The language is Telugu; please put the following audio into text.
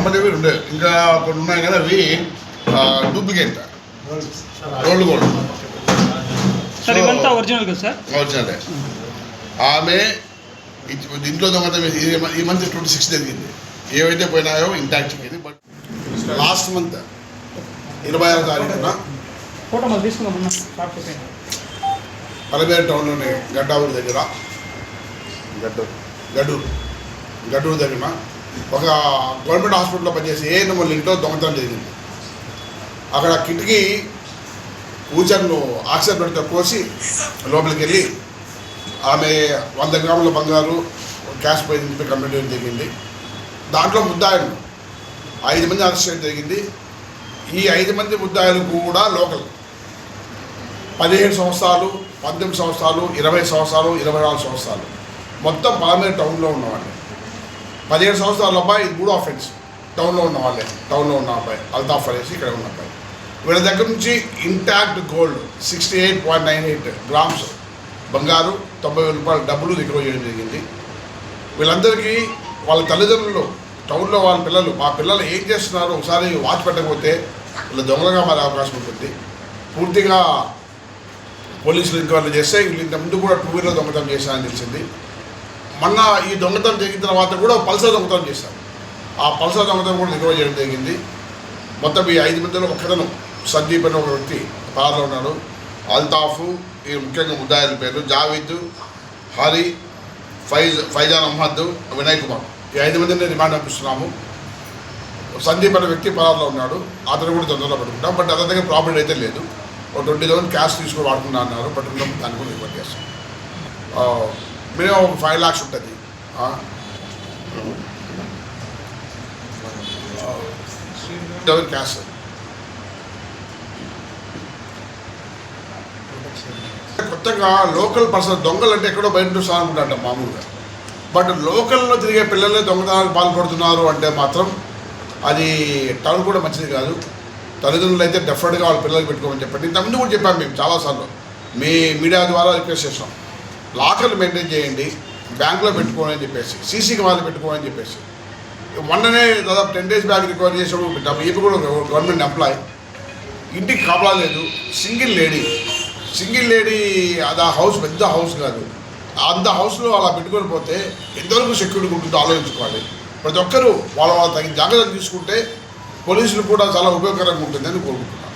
సంబంధించి ఉండే ఇంకా కొన్ని ఉన్నాయి కదా అవి డూప్లికేట్ రోల్డ్ గోల్డ్ సార్ ఇవంతా ఒరిజినల్ కదా సార్? ఒరిజినలే. ఆమె ఇంట్లో దొంగతనం ఈ మంత్ 26 జరిగింది. ఏవైతే పోయినాయో ఇంటాక్ట్ అయింది. బట్ లాస్ట్ మంత్ 26వ తారీఖున పలమేరు టౌన్లోని గడ్డావూరు దగ్గర గడ్డూరు దగ్గర ఒక గవర్నమెంట్ హాస్పిటల్లో పనిచేసే ఏఎన్ఎం వాళ్ళ ఇంట్లో దొంగతనం జరిగింది. అక్కడ కిటికీ ఊచర్ను ఆక్సిజన్ పెడితే కోసి లోపలికి వెళ్ళి ఆమె 100 గ్రాముల బంగారు క్యాష్ పోయింది కంప్లీట్ చేయడం జరిగింది. దాంట్లో ముద్దాయిలు 5 మంది అరెస్ట్ చేయడం జరిగింది. ఈ 5 మంది ముద్దాయిలు కూడా లోకల్ 17 సంవత్సరాలు, 18 సంవత్సరాలు, 20 సంవత్సరాలు, 24 సంవత్సరాలు, మొత్తం పలమేరు టౌన్లో ఉన్నవాళ్ళే. 17 సంవత్సరాల అబ్బాయి ఇది 3 ఆఫెన్స్ టౌన్లో ఉన్న వాళ్ళే. టౌన్లో ఉన్న అబ్బాయి అల్తాఫ్ అనేసి ఇక్కడ ఉన్న అబ్బాయి. వీళ్ళ దగ్గర నుంచి ఇంటాక్ట్ గోల్డ్ 68.98 గ్రామ్స్ బంగారు, 90,000 రూపాయల డబ్బులు రికవర్ చేయడం జరిగింది. వీళ్ళందరికీ వాళ్ళ తల్లిదండ్రులు టౌన్లో వాళ్ళ పిల్లలు, మా పిల్లలు ఏం చేస్తున్నారు ఒకసారి వాచ్ పెట్టకపోతే వీళ్ళ దొంగలుగా మారే అవకాశం ఉంటుంది. పూర్తిగా పోలీసులు ఎంక్వైరీ చేస్తే వీళ్ళు ఇంతకుముందు కూడా 2 వీలర్ దొంగతనం చేశారని తెలిసింది. మొన్న ఈ దొంగతనం జరిగిన తర్వాత కూడా పల్సర్ దొంగతనం చేశారు. ఆ పల్సర్ దొంగతనం కూడా రికవర్ చేయడం జరిగింది. మొత్తం ఈ 5 మందిలో ఒక్కతను సందీప్ అనే ఒక వ్యక్తి పార్లో ఉన్నాడు. అల్తాఫ్, ఈ ముఖ్యంగా ముద్దాయిల పేర్లు జావీద్, హరి, ఫైజాన్ అహ్మద్, వినయ్ కుమార్. ఈ 5 మందిని రిమాండ్ పంపిస్తున్నాము. సందీప్ అనే వ్యక్తి పరారులో ఉన్నాడు. అతను కూడా తొందరలో పట్టుకుంటాం. బట్ అతని దగ్గర ప్రాపర్టీ అయితే లేదు. ఒక 20,000 క్యాష్ తీసుకొని వాడుకున్నా అన్నారు. బట్ దాన్ని కూడా రిపోర్ట్ చేస్తాం. మినిమం ఒక 5 lakhs ఉంటుంది. క్యాష్ కొత్తగా లోకల్ పర్సన్ దొంగలు అంటే ఎక్కడో బయట చూస్తారనుకుంటా మామూలుగా. బట్ లోకల్లో తిరిగే పిల్లలే దొంగతనాలకు పాల్పడుతున్నారు అంటే మాత్రం అది టౌన్ కూడా మంచిది కాదు. తల్లిదండ్రులు అయితే డెఫినెట్గా వాళ్ళ పిల్లలకి పెట్టుకోమని చెప్పండి. ఇంతకుముందు కూడా చెప్పాము మేము చాలాసార్లు, మీ మీడియా ద్వారా రిక్వెస్ట్ చేసాం. లాకర్లు మెయింటైన్ చేయండి, బ్యాంకులో పెట్టుకోని అని చెప్పేసి, సీసీ కెమెరాలు పెట్టుకోని చెప్పేసి. మొన్ననే దాదాపు 10 days బ్యాక్ రికవరీ చేసినప్పుడు పెట్టాము. ఇప్పుడు కూడా గవర్నమెంట్ ఎంప్లాయ్, ఇంటికి కాపలా లేదు, సింగిల్ లేడీ. అది ఆ హౌస్ పెద్ద హౌస్ కాదు. అంత హౌస్లో అలా పెట్టుకొని పోతే ఎంతవరకు సెక్యూరిటీ ఉంటుందో ఆలోచించుకోవాలి. ప్రతి ఒక్కరూ వాళ్ళ తగిన జాగ్రత్తలు తీసుకుంటే పోలీసులు కూడా చాలా ఉపయోగకరంగా ఉంటుందని కోరుకుంటున్నాను.